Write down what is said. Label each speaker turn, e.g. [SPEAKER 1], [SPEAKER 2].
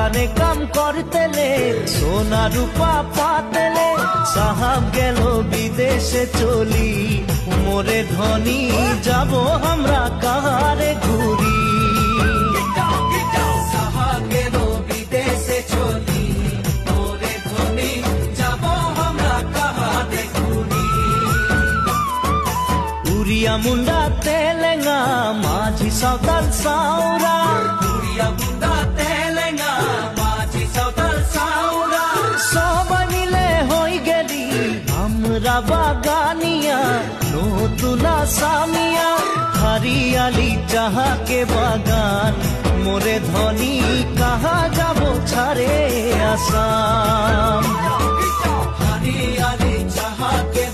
[SPEAKER 1] কারবারে কাম করতেলে সোনা রূপা পাতেলে সাহাব গেল বিদেশে চলি মোরে ধনী যাব আমরা কাহারে ঘুরি সাহাব গেল বিদেশে চলি মোরে ধনী যাব আমরা কাহারে ঘুরি উড়িয়া মুন্ডা তেলেঙ্গা মাঝি সাঁওতাল সাউরা উড়িয়া মুন্ডা তেলেঙ্গা মাঝি সাঁওতাল সাউরা সবাই মিলে হই গেলি আমরা বাগানিয়া নতুন আসামিয়া হরিয়ালি চাহাকে বাগান মোরে ধনী কাহা যাব ছাড়ে আসাম হরিয়ালি চাহাকে